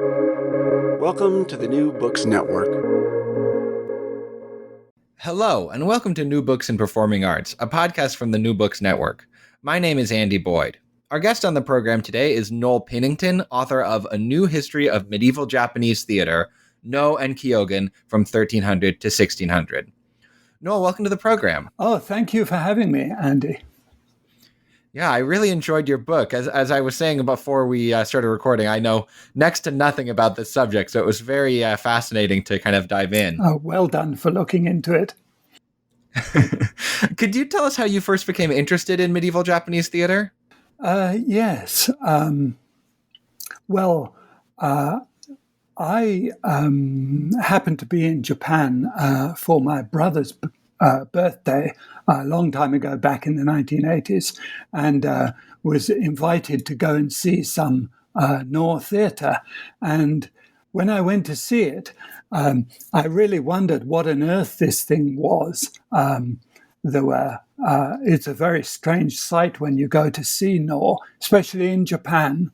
Welcome to the New Books Network. Hello, and welcome to New Books in Performing Arts, a podcast from the New Books Network. My name is Andy Boyd. Our guest on the program today is Noel Pinnington, author of A New History of Medieval Japanese Theater, No and Kyōgen from 1300 to 1600. Noel, welcome to the program. Oh, thank you for having me, Andy. Yeah, I really enjoyed your book. As I was saying before we started recording, I know next to nothing about this subject, so it was very fascinating to kind of dive in. Oh, well done for looking into it. Could you tell us how you first became interested in medieval Japanese theater? Yes. I happened to be in Japan for my brother's birthday a long time ago, back in the 1980s, and was invited to go and see some Noh theatre. And when I went to see it, I really wondered what on earth this thing was. It's a very strange sight when you go to see Noh, especially in Japan.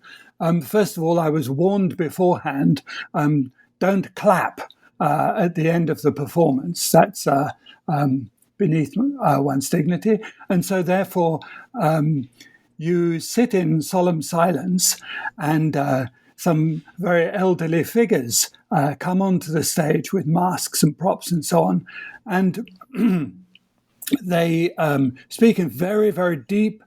First of all, I was warned beforehand, don't clap at the end of the performance. That's beneath one's dignity. And so therefore, you sit in solemn silence, and some very elderly figures come onto the stage with masks and props and so on. And they speak in very, very deep,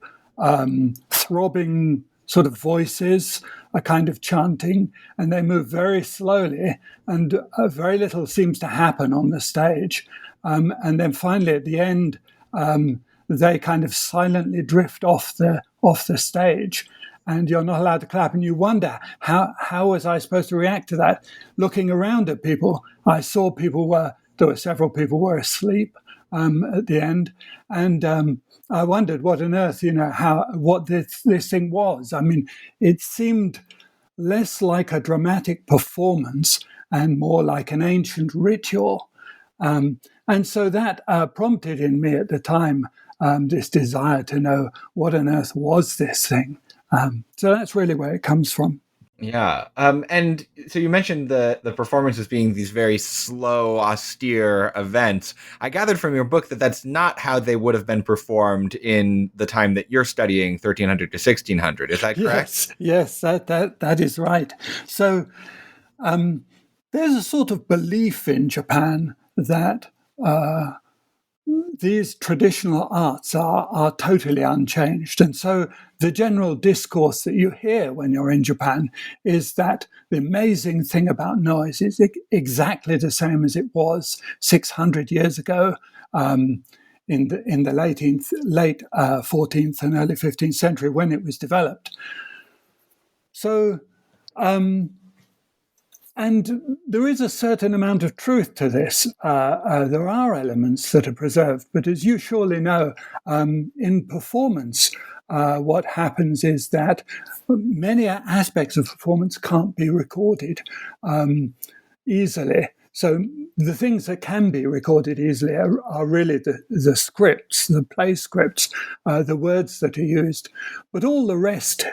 throbbing sort of voices, a kind of chanting, and they move very slowly, and very little seems to happen on the stage. And then finally, at the end, they kind of silently drift off the stage, and you're not allowed to clap. And you wonder, how was I supposed to react to that? Looking around at people, I saw there were several people were asleep at the end, and I wondered what on earth, what this thing was. I mean, it seemed less like a dramatic performance and more like an ancient ritual. And so that prompted in me at the time this desire to know what on earth was this thing. So that's really where it comes from. Yeah. And so you mentioned the performances being these very slow, austere events. I gathered from your book that that's not how they would have been performed in the time that you're studying, 1300 to 1600. Is that correct? Yes, that is right. So there's a sort of belief in Japan that these traditional arts are totally unchanged. And so the general discourse that you hear when you're in Japan is that the amazing thing about noise is exactly the same as it was 600 years ago in the late 14th and early 15th century when it was developed. So and there is a certain amount of truth to this. There are elements that are preserved, but as you surely know, in performance, what happens is that many aspects of performance can't be recorded easily. So the things that can be recorded easily are really the scripts, the play scripts, the words that are used. But all the rest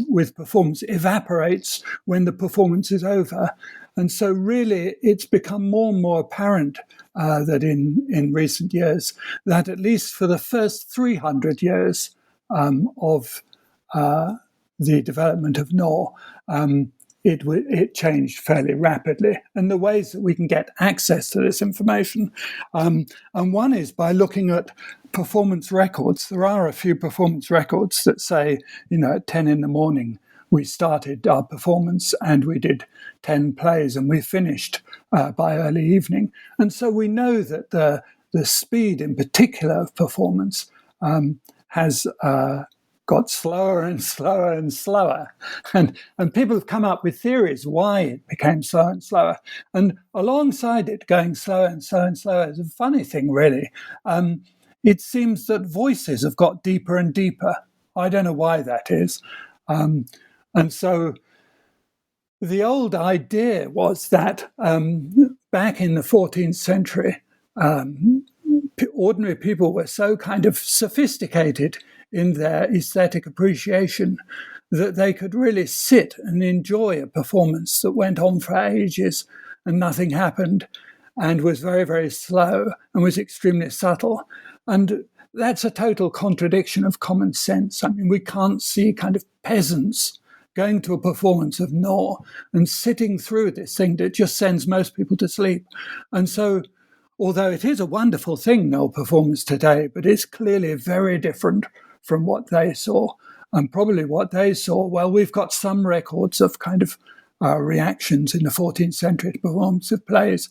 with performance evaporates when the performance is over. And so really it's become more and more apparent that in recent years, that at least for the first 300 years of the development of Noh, it changed fairly rapidly. And the ways that we can get access to this information, and one is by looking at performance records. There are a few performance records that say, at 10 in the morning, we started our performance and we did 10 plays and we finished by early evening. And so we know that the speed in particular of performance has got slower and slower and slower. And people have come up with theories why it became slower and slower. And alongside it going slower and slower and slower is a funny thing, really. It seems that voices have got deeper and deeper. I don't know why that is. And so the old idea was that back in the 14th century, ordinary people were so kind of sophisticated in their aesthetic appreciation that they could really sit and enjoy a performance that went on for ages and nothing happened and was very, very slow and was extremely subtle. And that's a total contradiction of common sense. I mean, we can't see kind of peasants going to a performance of Noel and sitting through this thing that just sends most people to sleep. And so, although it is a wonderful thing, Noel performance today, but it's clearly very different from what they saw. And probably what they saw, well, we've got some records of kind of reactions in the 14th century to performance of plays.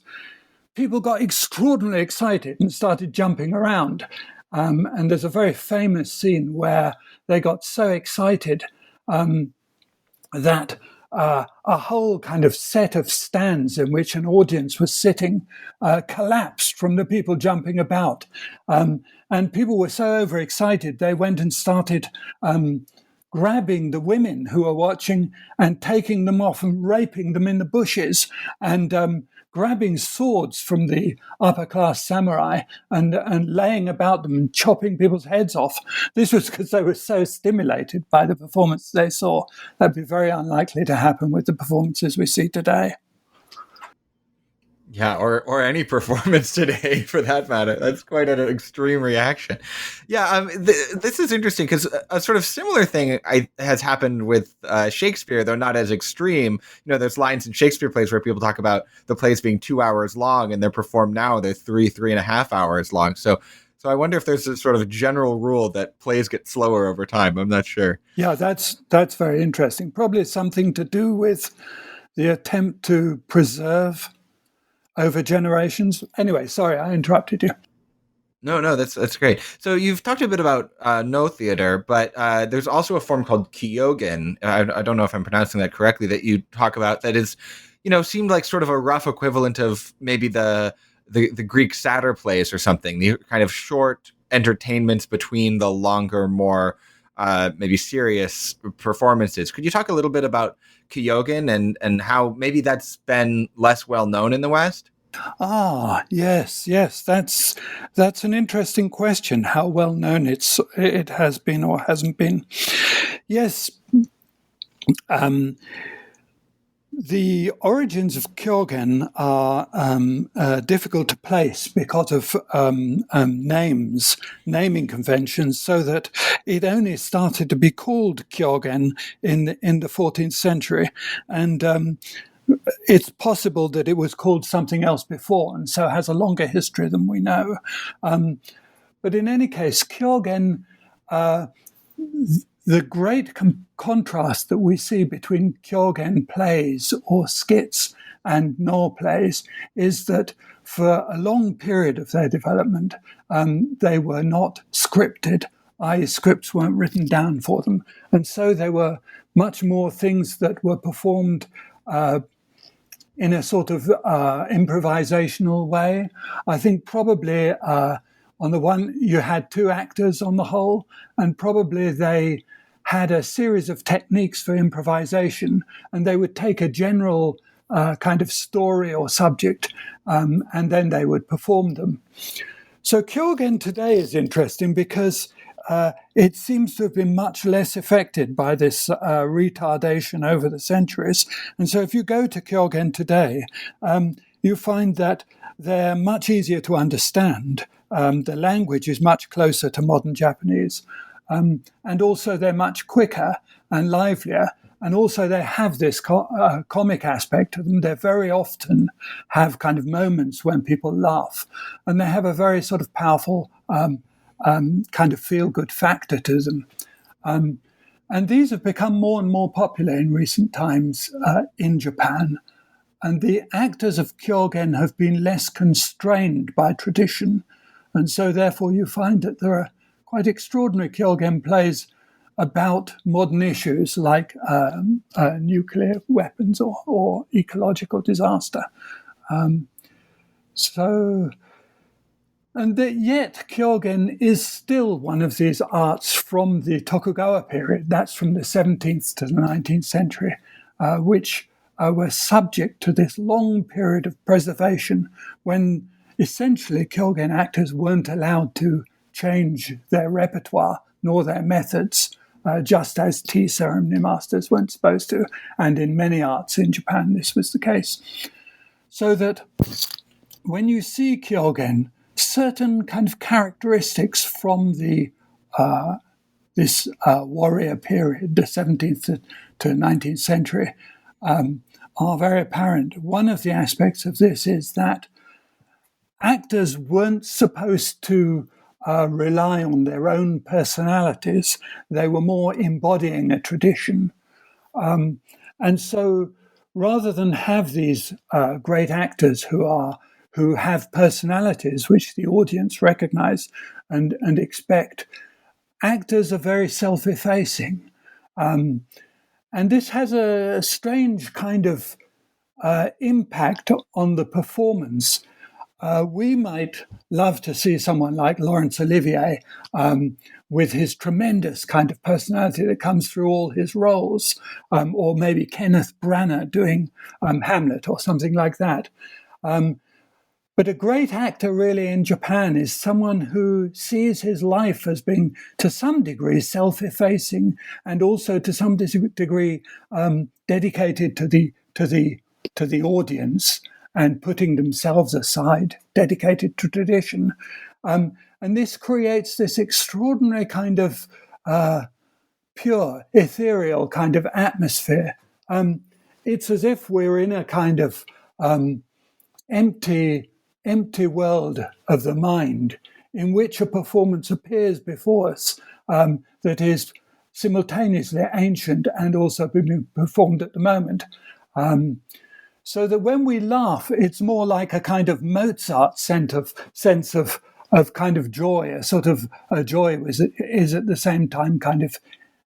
People got extraordinarily excited and started jumping around. And there's a very famous scene where they got so excited that a whole kind of set of stands in which an audience was sitting collapsed from the people jumping about. And people were so overexcited, they went and started grabbing the women who were watching and taking them off and raping them in the bushes and grabbing swords from the upper-class samurai and laying about them and chopping people's heads off. This was because they were so stimulated by the performance they saw. That'd be very unlikely to happen with the performances we see today. Yeah, or any performance today, for that matter. That's quite an extreme reaction. Yeah, this is interesting because a sort of similar thing has happened with Shakespeare, though not as extreme. You know, there's lines in Shakespeare plays where people talk about the plays being 2 hours long, and they're performed now, they're 3.5 hours long. So I wonder if there's a sort of general rule that plays get slower over time. I'm not sure. Yeah, that's very interesting. Probably something to do with the attempt to preserve over generations. Anyway, sorry, I interrupted you. No, that's great. So you've talked a bit about no theater, but there's also a form called Kyōgen. I don't know if I'm pronouncing that correctly, that you talk about that is, seemed like sort of a rough equivalent of maybe the Greek satyr plays or something, the kind of short entertainments between the longer, more maybe serious performances. Could you talk a little bit about Kyōgen and how maybe that's been less well known in the West? Yes, that's an interesting question. How well known it has been or hasn't been? Yes, the origins of Kyōgen are difficult to place because of naming conventions, so that it only started to be called Kyōgen in the 14th century, and it's possible that it was called something else before, and so has a longer history than we know. But in any case, Kyōgen, the great contrast that we see between Kyōgen plays or skits and Noel plays is that for a long period of their development, they were not scripted, i.e. scripts weren't written down for them. And so they were much more things that were performed in a sort of improvisational way. I think probably on the one, you had two actors on the whole, and probably they had a series of techniques for improvisation, and they would take a general kind of story or subject, and then they would perform them. So Kyōgen today is interesting because it seems to have been much less affected by this retardation over the centuries. And so if you go to Kyōgen today, you find that they're much easier to understand. The language is much closer to modern Japanese. And also they're much quicker and livelier. And also they have this comic aspect to them. They very often have kind of moments when people laugh. And they have a very sort of powerful kind of feel-good factor to them. And these have become more and more popular in recent times in Japan. And the actors of Kyōgen have been less constrained by tradition. And so therefore you find that there are quite extraordinary Kyōgen plays about modern issues like nuclear weapons or ecological disaster. Yet Kyōgen is still one of these arts from the Tokugawa period, that's from the 17th to the 19th century, which were subject to this long period of preservation when essentially Kyōgen actors weren't allowed to change their repertoire nor their methods just as tea ceremony masters weren't supposed to. And in many arts in Japan, this was the case. So that when you see Kyōgen, certain kind of characteristics from this warrior period, the 17th to 19th century, are very apparent. One of the aspects of this is that actors weren't supposed to rely on their own personalities. They were more embodying a tradition. And so rather than have these great actors who have personalities which the audience recognize and expect, actors are very self-effacing. And this has a strange kind of impact on the performance. We might love to see someone like Laurence Olivier with his tremendous kind of personality that comes through all his roles, or maybe Kenneth Branagh doing Hamlet or something like that. But a great actor really in Japan is someone who sees his life as being to some degree self-effacing and also to some degree dedicated to the audience and putting themselves aside, dedicated to tradition. And this creates this extraordinary kind of pure, ethereal kind of atmosphere. It's as if we're in a kind of empty world of the mind in which a performance appears before us that is simultaneously ancient and also being performed at the moment. So that when we laugh, it's more like a kind of Mozart sense of kind of joy, a sort of a joy is at the same time kind of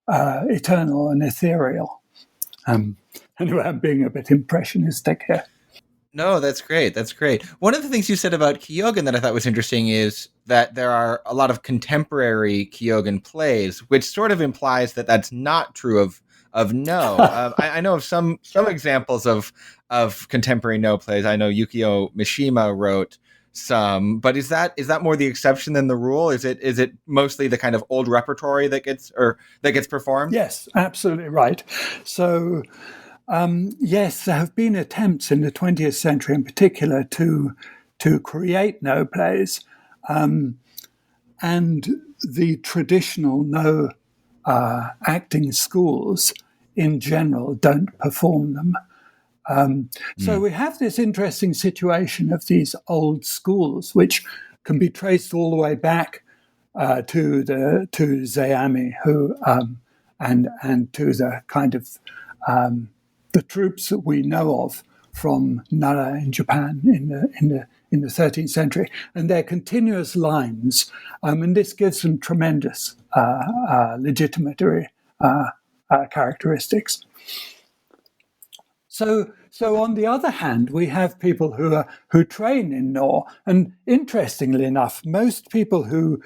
eternal and ethereal. Anyway, I'm being a bit impressionistic here. No, that's great. That's great. One of the things you said about Kyōgen that I thought was interesting is that there are a lot of contemporary Kyōgen plays, which sort of implies that that's not true of No. I know of some examples of contemporary No plays. I know Yukio Mishima wrote some, but is that more the exception than the rule? Is it mostly the kind of old repertory that gets performed? Yes, absolutely right. So. Yes, there have been attempts in the 20th century in particular to create No plays, and the traditional No acting schools in general don't perform them. So we have this interesting situation of these old schools, which can be traced all the way back to Zeami, who and to the kind of the troops that we know of from Nara in Japan in the 13th century, and their continuous lines, and this gives them tremendous legitimatory characteristics. So on the other hand, we have people who train in No, and interestingly enough, most people who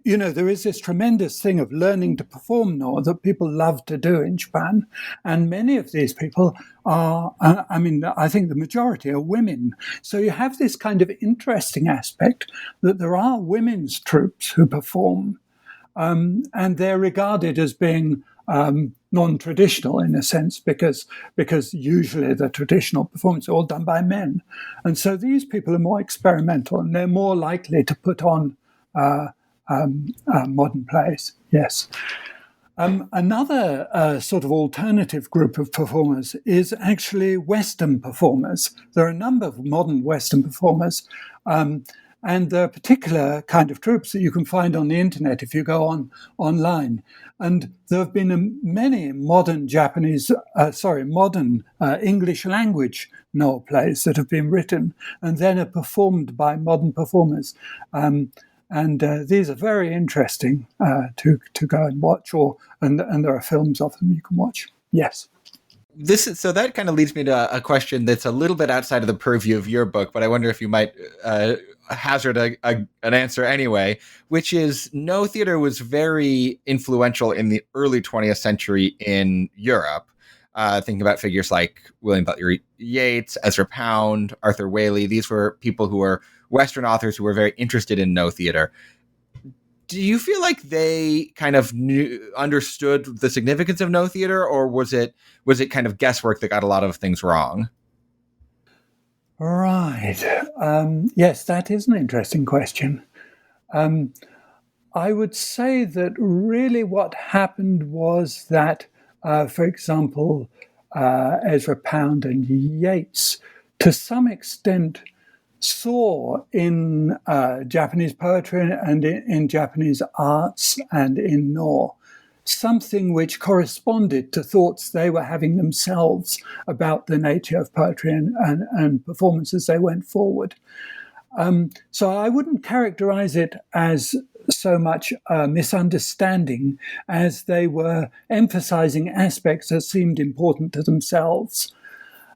there is this tremendous thing of learning to perform No that people love to do in Japan. And many of these people are, I think the majority are women. So you have this kind of interesting aspect that there are women's troupes who perform, and they're regarded as being non-traditional in a sense because usually the traditional performances are all done by men. And so these people are more experimental and they're more likely to put on modern plays, yes. Another sort of alternative group of performers is actually Western performers. There are a number of modern Western performers, and there are particular kind of troupes that you can find on the internet if you go online. And there have been many modern English language No plays that have been written and then are performed by modern performers. And these are very interesting to go and watch, and there are films of them you can watch. Yes. So that kind of leads me to a question that's a little bit outside of the purview of your book, but I wonder if you might hazard an answer anyway, which is No theater was very influential in the early 20th century in Europe. Thinking about figures like William Butler Yeats, Ezra Pound, Arthur Waley. These were people who were Western authors who were very interested in No theater. do you feel like they kind of understood the significance of no theater, or was it kind of guesswork that got a lot of things wrong? Right. Yes, that is an interesting question. I would say that really what happened was that, for example, Ezra Pound and Yeats, to some extent, saw in Japanese poetry and in Japanese arts and in No something which corresponded to thoughts they were having themselves about the nature of poetry and performance as they went forward. So I wouldn't characterize it as so much a misunderstanding as they were emphasizing aspects that seemed important to themselves.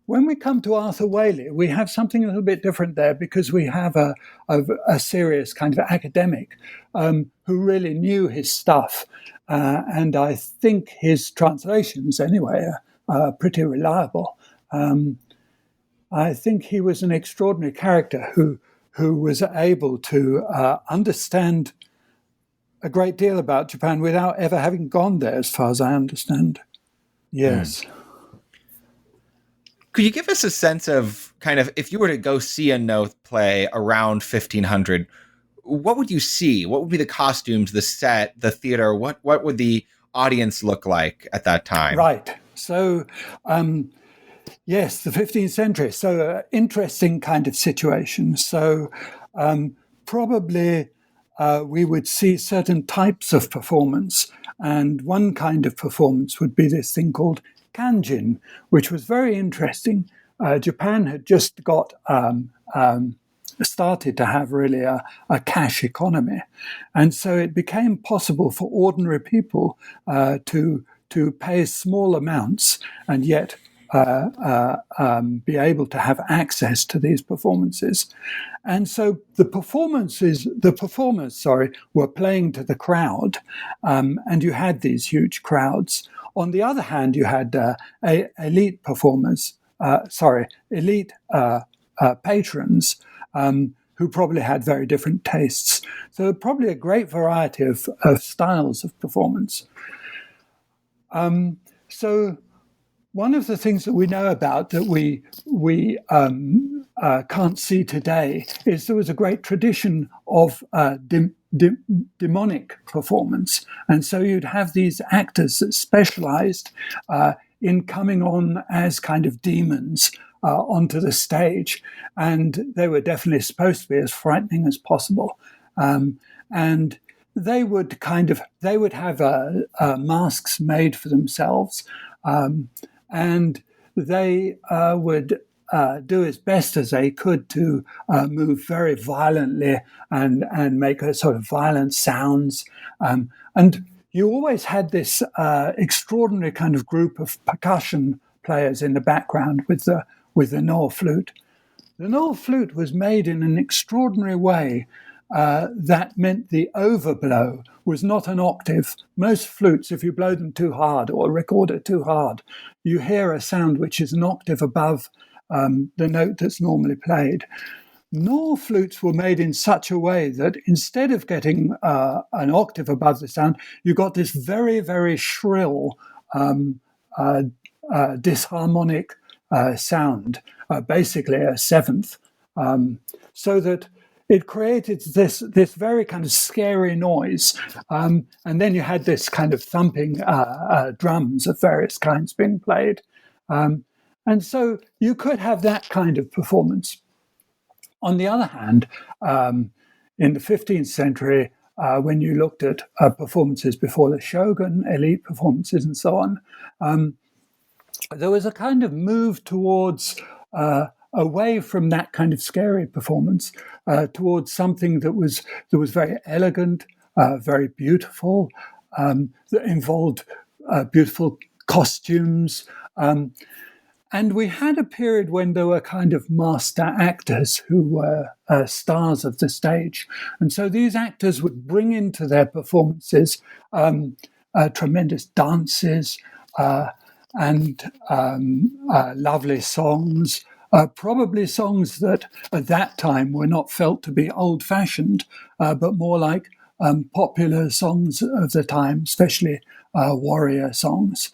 When we come to Arthur Waley, we have something a little bit different there because we have a serious kind of academic who really knew his stuff. And I think his translations, anyway, are pretty reliable. I think he was an extraordinary character who was able to understand a great deal about Japan without ever having gone there, as far as I understand. Yes. Could you give us a sense of kind of, if you were to go see a No play around 1500, what would you see? What would be the costumes, the set, the theater? What would the audience look like at that time? Right. So, yes, the 15th century. So, interesting kind of situation. So, probably we would see certain types of performance. And one kind of performance would be this thing called kanjin, which was very interesting. Japan had just got started to have really a cash economy. And so it became possible for ordinary people to pay small amounts and yet be able to have access to these performances. And so the performers, were playing to the crowd, and you had these huge crowds. On the other hand, you had elite performers, elite patrons, who probably had very different tastes. So probably a great variety of styles of performance. So one of the things that we know about that we can't see today is there was a great tradition of demonic performance. And so you'd have these actors that specialized in coming on as kind of demons onto the stage. And they were definitely supposed to be as frightening as possible. And they would have masks made for themselves. And they would do as best as they could to move very violently and make a sort of violent sounds. And you always had this extraordinary kind of group of percussion players in the background with the Noel flute. The Noel flute was made in an extraordinary way that meant the overblow was not an octave. Most flutes, if you blow them too hard or record it too hard, you hear a sound which is an octave above the note that's normally played. Noel flutes were made in such a way that instead of getting an octave above the sound, you got this very, very shrill, disharmonic sound, basically a seventh, so that it created this very kind of scary noise. And then you had this kind of thumping drums of various kinds being played. And so you could have that kind of performance. On the other hand, in the 15th century, when you looked at performances before the Shogun, elite performances and so on, there was a kind of move towards away from that kind of scary performance towards something that was very elegant, very beautiful, that involved beautiful costumes. And we had a period when there were kind of master actors who were stars of the stage. And so these actors would bring into their performances tremendous dances and lovely songs, probably songs that at that time were not felt to be old-fashioned, but more like popular songs of the time, especially warrior songs,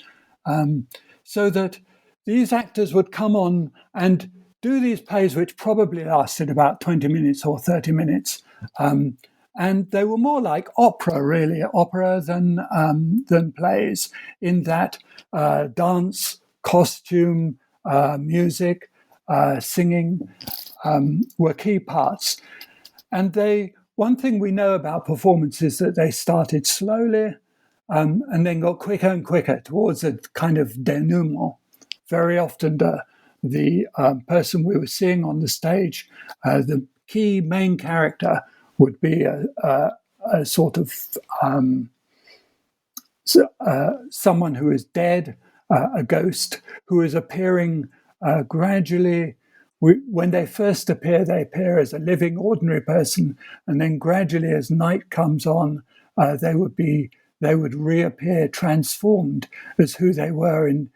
so that these actors would come on and do these plays, which probably lasted about 20 minutes or 30 minutes. And they were more like opera, really, opera than plays, in that dance, costume, music, singing were key parts. And one thing we know about performance is that they started slowly and then got quicker and quicker towards a kind of denouement. Very often the person we were seeing on the stage, the key main character, would be a sort of someone who is dead, a ghost, who is appearing gradually. When they first appear, they appear as a living, ordinary person, and then gradually, as night comes on, they would reappear transformed as who they were in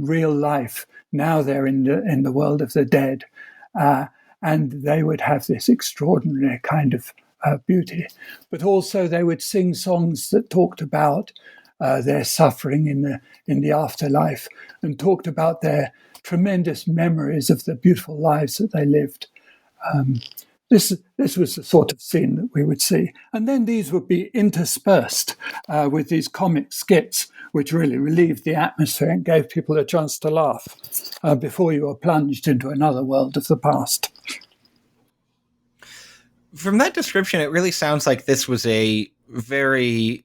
real life. Now they're in the world of the dead, and they would have this extraordinary kind of beauty. But also, they would sing songs that talked about their suffering in the afterlife, and talked about their tremendous memories of the beautiful lives that they lived. This was the sort of scene that we would see. And then these would be interspersed with these comic skits, which really relieved the atmosphere and gave people a chance to laugh before you were plunged into another world of the past. From that description, it really sounds like this was a very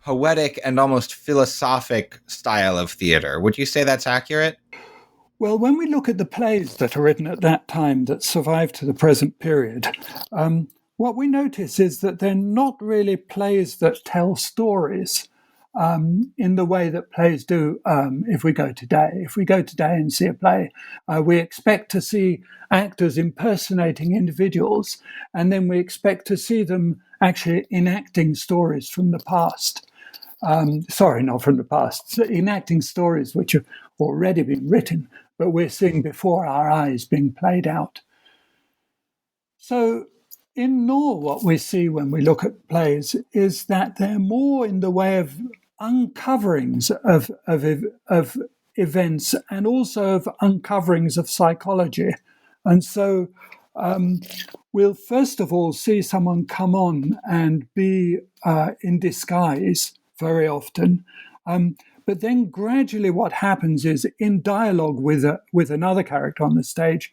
poetic and almost philosophic style of theater. Would you say that's accurate? Well, when we look at the plays that are written at that time that survive to the present period, what we notice is that they're not really plays that tell stories in the way that plays do if we go today. If we go today and see a play, we expect to see actors impersonating individuals, and then we expect to see them actually enacting stories from the past. Sorry, not from the past, enacting stories which have already been written, but we're seeing before our eyes being played out. So in Noel, what we see when we look at plays is that they're more in the way of uncoverings of events, and also of uncoverings of psychology. And so we'll first of all see someone come on and be in disguise very often. But then gradually what happens is, in dialogue with another character on the stage,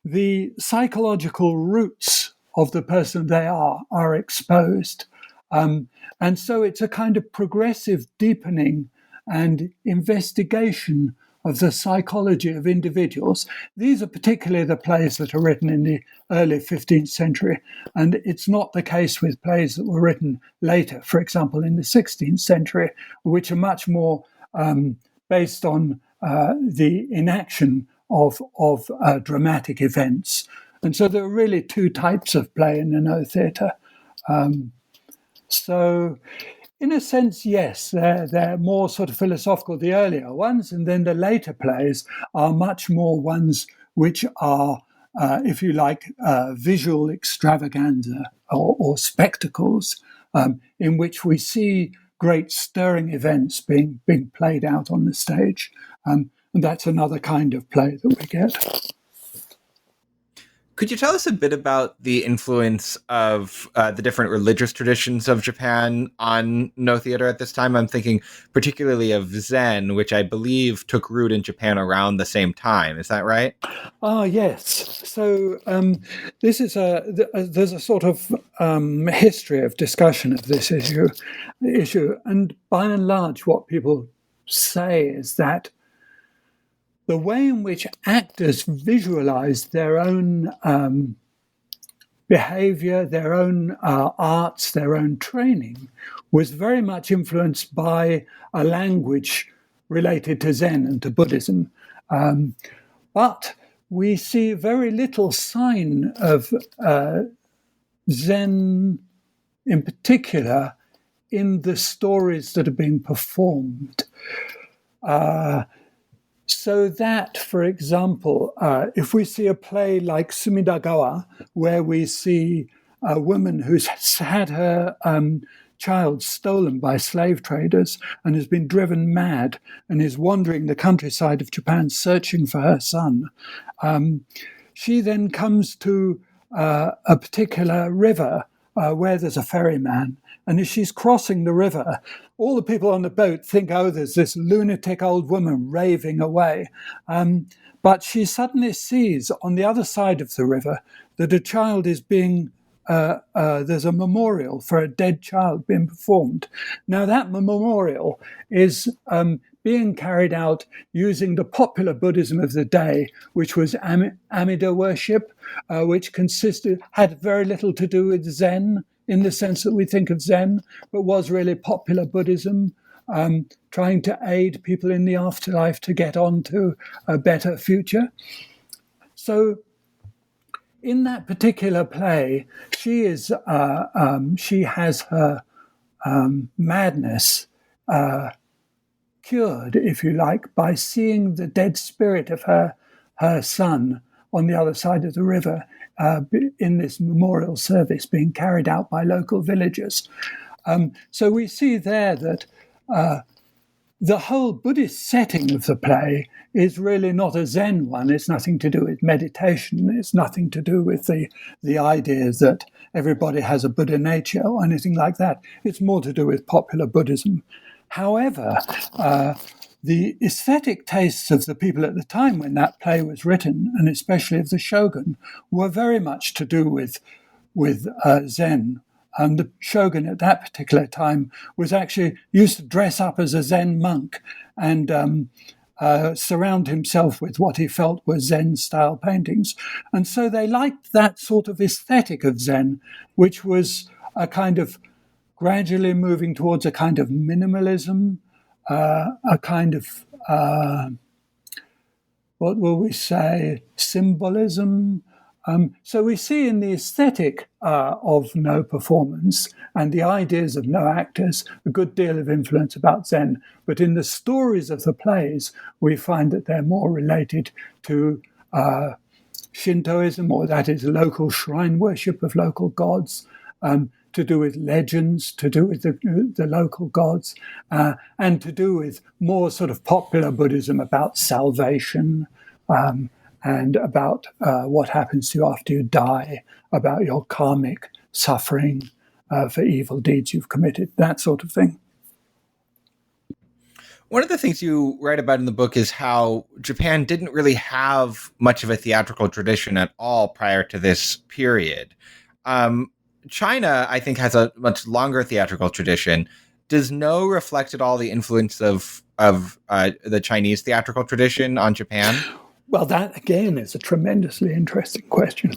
the psychological roots of the person they are exposed. And so it's a kind of progressive deepening and investigation of the psychology of individuals. These are particularly the plays that are written in the early 15th century, and it's not the case with plays that were written later, for example, in the 16th century, which are much more based on the enaction of dramatic events. And so there are really two types of play in the No theatre. So in a sense, yes, they're more sort of philosophical, the earlier ones, and then the later plays are much more ones which are, if you like, visual extravaganza or spectacles, in which we see great stirring events being played out on the stage. And that's another kind of play that we get. Could you tell us a bit about the influence of the different religious traditions of Japan on No theater at this time? I'm thinking particularly of Zen, which I believe took root in Japan around the same time. Is that right? Yes. So this is there's a sort of history of discussion of this issue, and by and large, what people say is that the way in which actors visualize their own behavior, their own arts, their own training was very much influenced by a language related to Zen and to Buddhism. But we see very little sign of Zen in particular in the stories that are being performed. So that, for example, if we see a play like Sumidagawa, where we see a woman who's had her child stolen by slave traders and has been driven mad and is wandering the countryside of Japan searching for her son. She then comes to a particular river where there's a ferryman. And as she's crossing the river, all the people on the boat think, oh, there's this lunatic old woman raving away. But she suddenly sees on the other side of the river that a child is being, there's a memorial for a dead child being performed. Now, that memorial is being carried out using the popular Buddhism of the day, which was Amida worship, which had very little to do with Zen in the sense that we think of Zen, but was really popular Buddhism, trying to aid people in the afterlife to get on to a better future. So in that particular play, she has her madness cured, if you like, by seeing the dead spirit of her son on the other side of the river in this memorial service being carried out by local villagers. So we see there that the whole Buddhist setting of the play is really not a Zen one. It's nothing to do with meditation. It's nothing to do with the idea that everybody has a Buddha nature or anything like that. It's more to do with popular Buddhism. However, the aesthetic tastes of the people at the time when that play was written, and especially of the shogun, were very much to do with Zen. And the shogun at that particular time was actually used to dress up as a Zen monk and surround himself with what he felt were Zen-style paintings. And so they liked that sort of aesthetic of Zen, which was a kind of gradually moving towards a kind of minimalism, a kind of, what will we say, symbolism. So we see in the aesthetic of no performance and the ideas of no actors a good deal of influence about Zen. But in the stories of the plays, we find that they're more related to Shintoism, or that is local shrine worship of local gods, to do with legends, to do with the local gods, and to do with more sort of popular Buddhism about salvation, and about what happens to you after you die, about your karmic suffering for evil deeds you've committed, that sort of thing. One of the things you write about in the book is how Japan didn't really have much of a theatrical tradition at all prior to this period. China, I think, has a much longer theatrical tradition. Does No reflect at all the influence of the Chinese theatrical tradition on Japan? Well, that, again, is a tremendously interesting question.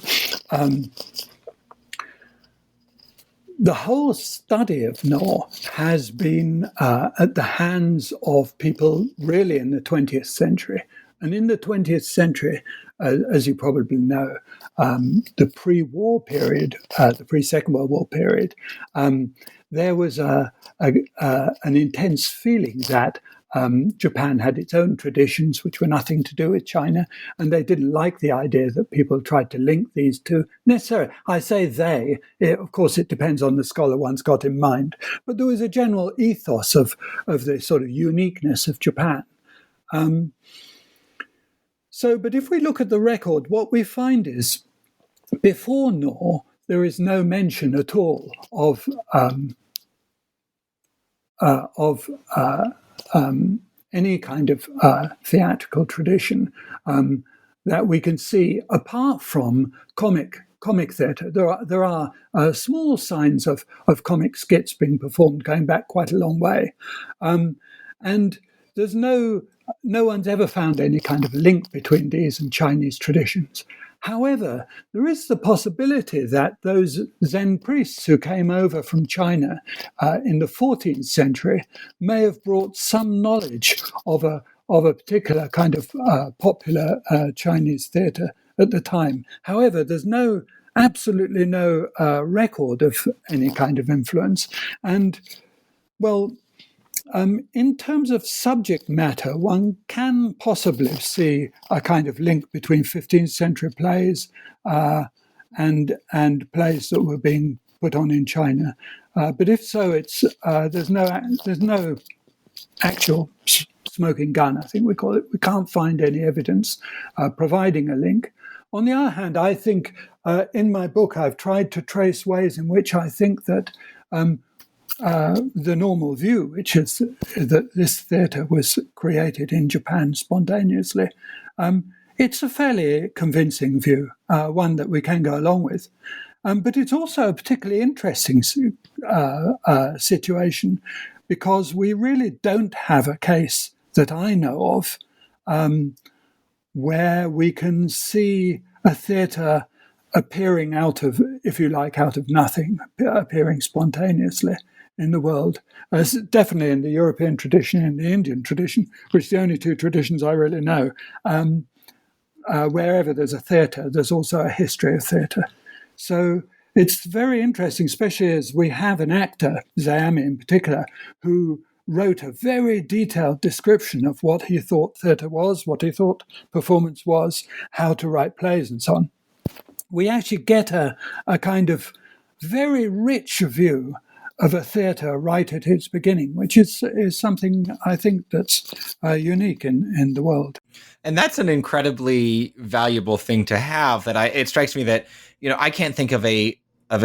The whole study of No has been at the hands of people really in the 20th century. And in the 20th century, as you probably know, the pre-war period, the pre-Second World War period, there was an intense feeling that Japan had its own traditions, which were nothing to do with China, and they didn't like the idea that people tried to link these two necessarily. I say they, of course, it depends on the scholar one's got in mind, but there was a general ethos of the sort of uniqueness of Japan. But if we look at the record, what we find is before No, there is no mention at all of any kind of theatrical tradition that we can see apart from comic theatre. There are small signs of comic skits being performed going back quite a long way, and there's no one's ever found any kind of link between these and Chinese traditions. However, there is the possibility that those Zen priests who came over from China in the 14th century may have brought some knowledge of a particular kind of popular Chinese theatre at the time. However, there's absolutely no record of any kind of influence. And, well, in terms of subject matter, one can possibly see a kind of link between 15th century plays and plays that were being put on in China. But if so, it's there's no actual smoking gun, I think we call it. We can't find any evidence providing a link. On the other hand, I think in my book I've tried to trace ways in which I think that the normal view, which is that this theatre was created in Japan spontaneously, it's a fairly convincing view, one that we can go along with. But it's also a particularly interesting situation because we really don't have a case that I know of where we can see a theatre appearing out of, if you like, out of nothing, appearing spontaneously in the world. Definitely in the European tradition and the Indian tradition, which are the only two traditions I really know. Wherever there's a theatre, there's also a history of theatre. So it's very interesting, especially as we have an actor, Zayami in particular, who wrote a very detailed description of what he thought theatre was, what he thought performance was, how to write plays and so on. We actually get a kind of very rich view of a theatre right at its beginning, which is something I think that's unique in the world. And that's an incredibly valuable thing to have. It strikes me that, I can't think of a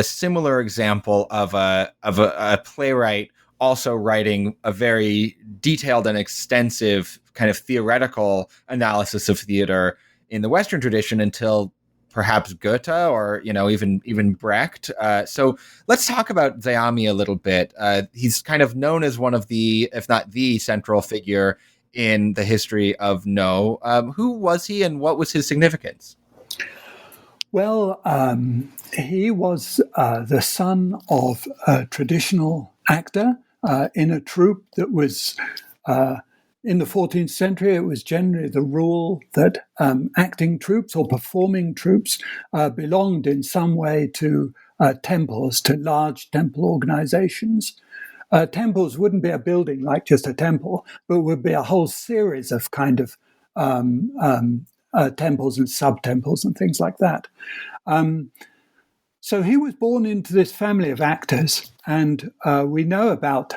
similar example of a playwright also writing a very detailed and extensive kind of theoretical analysis of theater in the Western tradition until perhaps Goethe or even Brecht. So let's talk about Zayami a little bit. He's kind of known as one of the, if not the central figure in the history of No. Who was he, and what was his significance? Well, he was the son of a traditional actor in a troupe that was. In the 14th century, it was generally the rule that acting troupes or performing troupes belonged in some way to temples, to large temple organizations. Temples wouldn't be a building like just a temple, but would be a whole series of kind of temples and sub-temples and things like that. So he was born into this family of actors, and we know about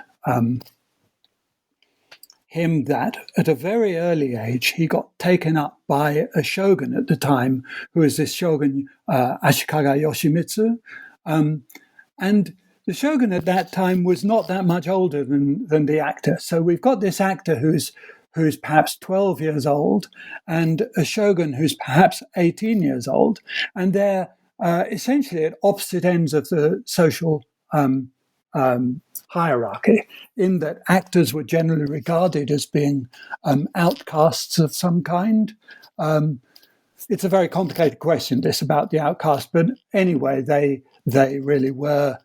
him that at a very early age he got taken up by a shogun at the time, who was this shogun Ashikaga Yoshimitsu, and the shogun at that time was not that much older than the actor. So we've got this actor who's perhaps 12 years old and a shogun who's perhaps 18 years old, and they're essentially at opposite ends of the social hierarchy, in that actors were generally regarded as being outcasts of some kind. It's a very complicated question, this, about the outcast, but anyway, they really were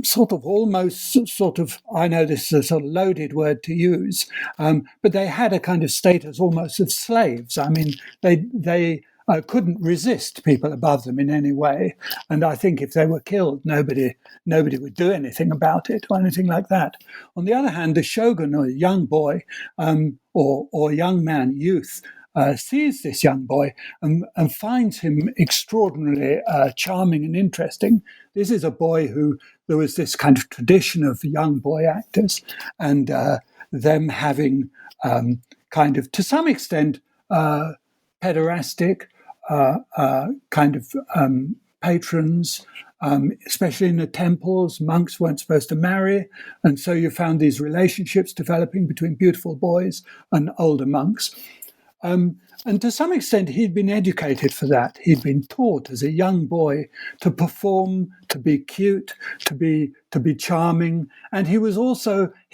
sort of, I know this is a sort of loaded word to use, but they had a kind of status almost of slaves. I mean, they couldn't resist people above them in any way. And I think if they were killed, nobody would do anything about it or anything like that. On the other hand, the shogun, or young boy, or young man, youth, sees this young boy and finds him extraordinarily charming and interesting. This is a boy who, there was this kind of tradition of young boy actors, and them having kind of, to some extent, pederastic kind of patrons, especially in the temples. Monks weren't supposed to marry, and so you found these relationships developing between beautiful boys and older monks. And to some extent, he'd been educated for that. He'd been taught as a young boy to perform, to be cute, to be charming, and he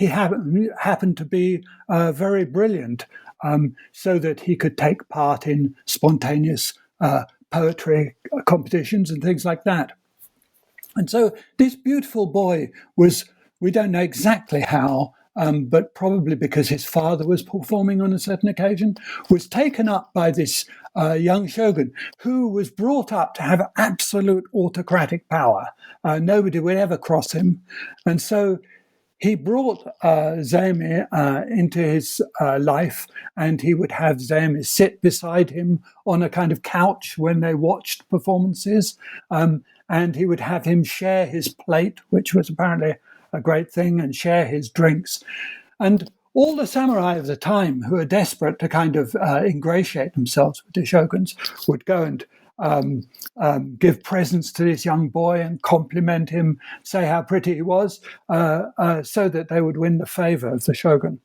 happened to be very brilliant, so that he could take part in spontaneous poetry competitions and things like that. And so this beautiful boy was, we don't know exactly how, but probably because his father was performing on a certain occasion, was taken up by this young shogun, who was brought up to have absolute autocratic power. Nobody would ever cross him. And so he brought Zeami into his life, and he would have Zeami sit beside him on a kind of couch when they watched performances, and he would have him share his plate, which was apparently a great thing, and share his drinks. And all the samurai of the time who were desperate to kind of ingratiate themselves with the shoguns would go and give presents to this young boy and compliment him, say how pretty he was, so that they would win the favor of the shogun.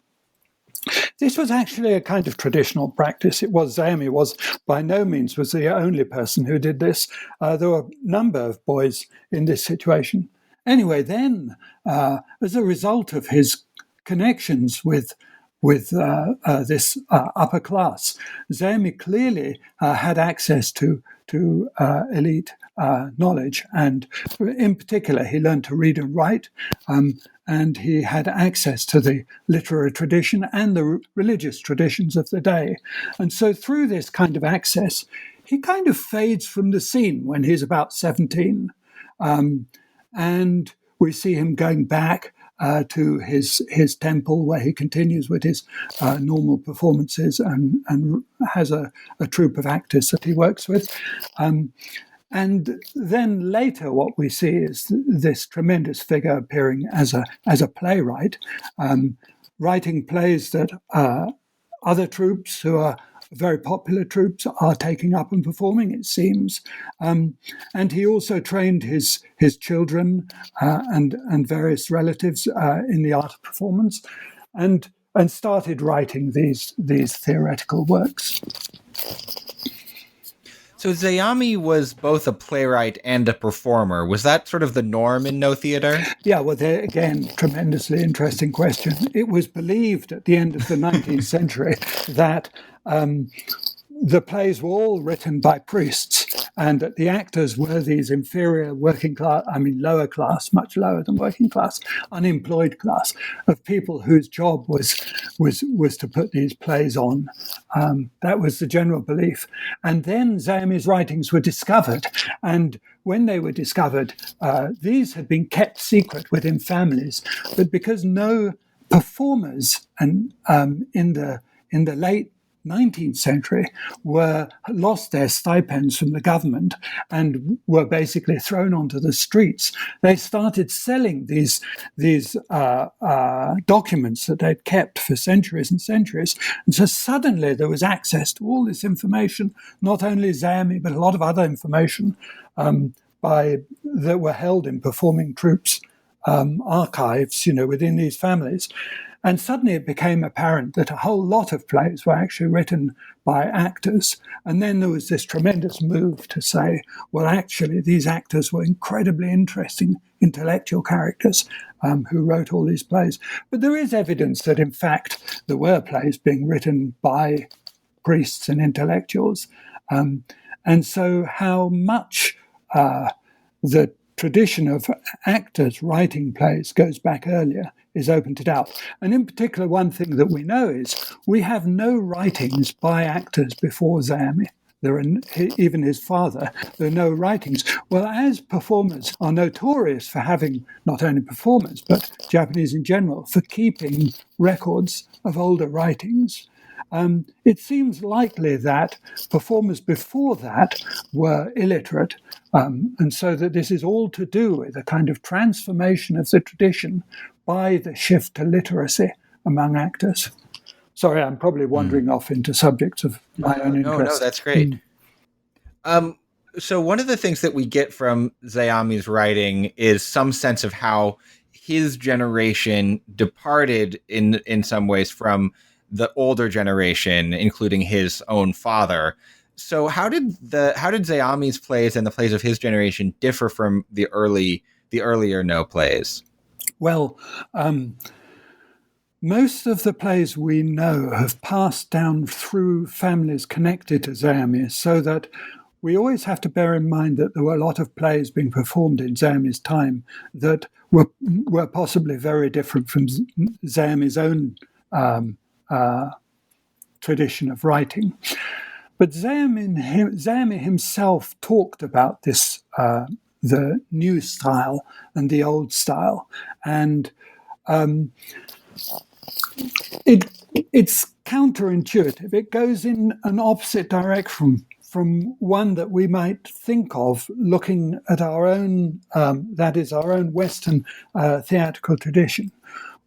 This was actually a kind of traditional practice. Zeami was by no means was the only person who did this. There were a number of boys in this situation. Anyway, then, as a result of his connections with this upper class, Zeami clearly had access to elite knowledge, and in particular, he learned to read and write, and he had access to the literary tradition and the religious traditions of the day. And so through this kind of access, he kind of fades from the scene when he's about 17. And we see him going back to his temple, where he continues with his normal performances and has a troupe of actors that he works with. And then later, what we see is this tremendous figure appearing as a playwright, writing plays that other troupes who are very popular troupes are taking up and performing, it seems. And he also trained his children and various relatives in the art of performance, and started writing these theoretical works. So Zeami was both a playwright and a performer. Was that sort of the norm in No theater? Yeah, well, there again, tremendously interesting question. It was believed at the end of the 19th century that the plays were all written by priests, and that the actors were these inferior working class, lower class, much lower than working class, unemployed class of people whose job was to put these plays on. That was the general belief. And then Zeami's writings were discovered, and when they were discovered, these had been kept secret within families, but because no performers and in the late 19th century lost their stipends from the government and were basically thrown onto the streets, they started selling these documents that they'd kept for centuries and centuries. And so suddenly there was access to all this information, not only Zeami, but a lot of other information that were held in performing troupes' archives, within these families. And suddenly it became apparent that a whole lot of plays were actually written by actors. And then there was this tremendous move to say, well, actually, these actors were incredibly interesting intellectual characters who wrote all these plays. But there is evidence that, in fact, there were plays being written by priests and intellectuals. And so how much the tradition of actors writing plays goes back earlier is open to doubt. And in particular, one thing that we know is we have no writings by actors before Zeami. There are, even his father, there are no writings. Well, as performers are notorious for having, not only performers, but Japanese in general, for keeping records of older writings, it seems likely that performers before that were illiterate, and so that this is all to do with a kind of transformation of the tradition by the shift to literacy among actors. Sorry, I'm probably wandering off into subjects of my own interest. No, that's great. So one of the things that we get from Zeami's writing is some sense of how his generation departed in some ways from the older generation, including his own father. So how did Zeami's plays and the plays of his generation differ from the earlier No plays? Well, most of the plays we know have passed down through families connected to Zeami, so that we always have to bear in mind that there were a lot of plays being performed in Zeami's time that were possibly very different from Zeami's own tradition of writing. But Zeami himself talked about this, the new style and the old style, and it's counterintuitive. It goes in an opposite direction from one that we might think of looking at our own, that is, our own Western theatrical tradition.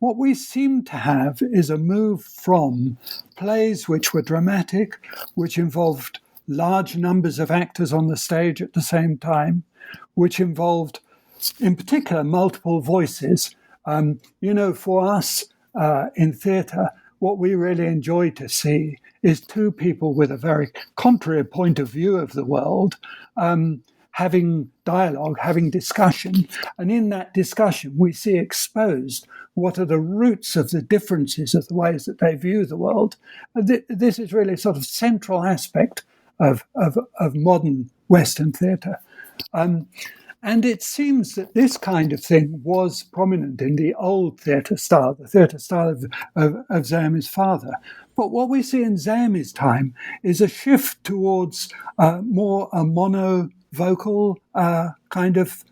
What we seem to have is a move from plays which were dramatic, which involved large numbers of actors on the stage at the same time, which involved, in particular, multiple voices. For us in theatre, what we really enjoy to see is two people with a very contrary point of view of the world having dialogue, having discussion. And in that discussion, we see exposed what are the roots of the differences of the ways that they view the world. This is really a sort of central aspect of modern Western theatre. And it seems that this kind of thing was prominent in the old theatre style, the theatre style of Zami's father. But what we see in Zami's time is a shift towards more a mono-vocal kind of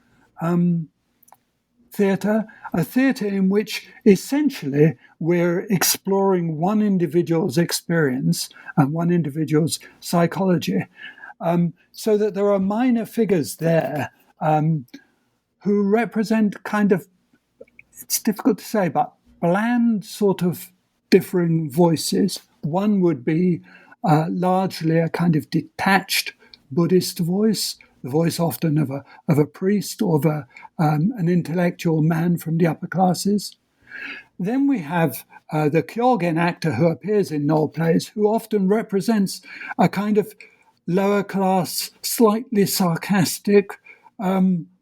theatre, a theatre in which essentially we're exploring one individual's experience and one individual's psychology, so that there are minor figures there who represent kind of, it's difficult to say, but bland sort of differing voices. One would be largely a kind of detached Buddhist voice, the voice often of a priest or of an intellectual man from the upper classes. Then we have the Kyōgen actor who appears in Noel plays, who often represents a kind of lower class, slightly sarcastic,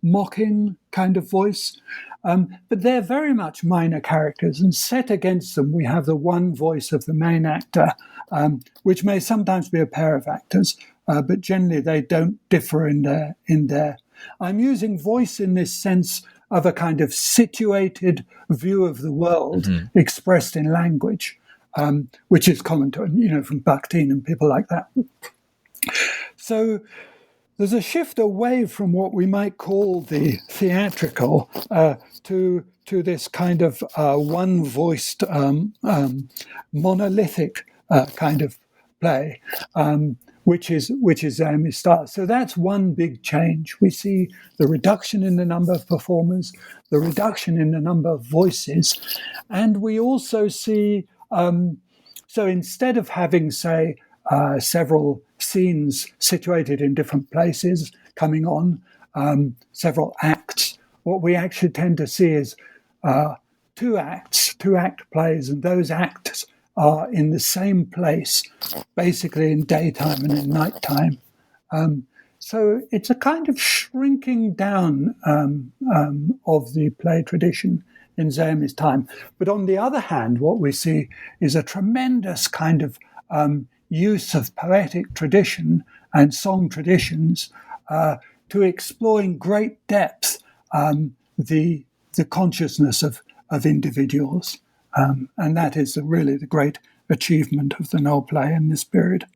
mocking kind of voice. But they're very much minor characters, and set against them we have the one voice of the main actor, which may sometimes be a pair of actors, but generally they don't differ in their. I'm using voice in this sense of a kind of situated view of the world expressed in language, which is common to, from Bakhtin and people like that. So there's a shift away from what we might call the theatrical to this kind of one-voiced, monolithic kind of play, which is Zami's style. So that's one big change. We see the reduction in the number of performers, the reduction in the number of voices, and we also see. So instead of having, say, several scenes situated in different places coming on, several acts, what we actually tend to see is two act plays, and those acts are in the same place, basically in daytime and in nighttime. So it's a kind of shrinking down of the play tradition in Zami's time. But on the other hand, what we see is a tremendous kind of use of poetic tradition and song traditions to explore in great depth the consciousness of individuals. And that is really the great achievement of the Noel play in this period.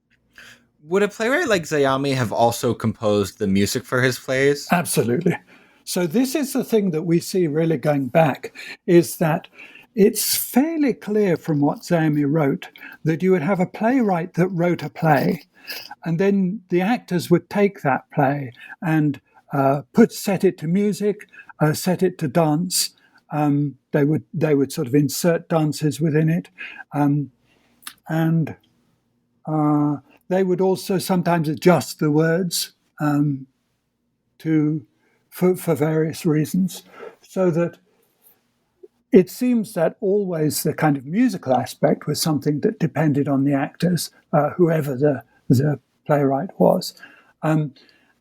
Would a playwright like Zayami have also composed the music for his plays? Absolutely. So this is the thing that we see really going back, is that it's fairly clear from what Zayami wrote that you would have a playwright that wrote a play, and then the actors would take that play and set it to music, set it to dance. They would sort of insert dances within it, and they would also sometimes adjust the words for various reasons, so that it seems that always the kind of musical aspect was something that depended on the actors, whoever the playwright was. And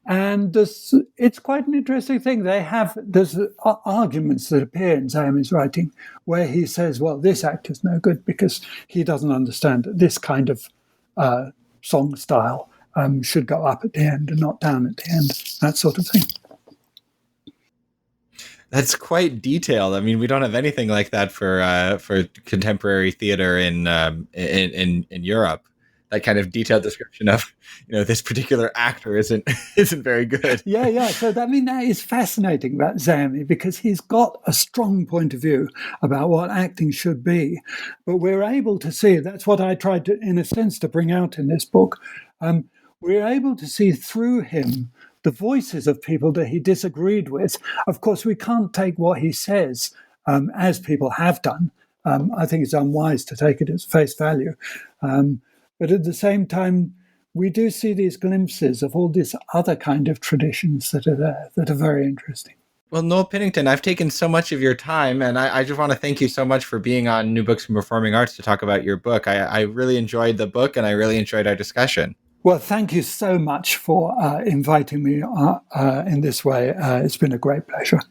it's quite an interesting thing. There's arguments that appear in Zayami's writing where he says, well, this actor's no good because he doesn't understand that this kind of song style should go up at the end and not down at the end, that sort of thing. That's quite detailed. I mean, we don't have anything like that for contemporary theater in Europe. that kind of detailed description of, this particular actor isn't very good. Yeah. So that is fascinating about Zami, because he's got a strong point of view about what acting should be. But we're able to see, that's what I tried to, in a sense, to bring out in this book. We're able to see through him the voices of people that he disagreed with. Of course, we can't take what he says, as people have done. I think it's unwise to take it as face value. But at the same time, we do see these glimpses of all these other kind of traditions that are there, that are very interesting. Well, Noel Pinnington, I've taken so much of your time, and I just want to thank you so much for being on New Books in Performing Arts to talk about your book. I really enjoyed the book, and I really enjoyed our discussion. Well, thank you so much for inviting me in this way. It's been a great pleasure.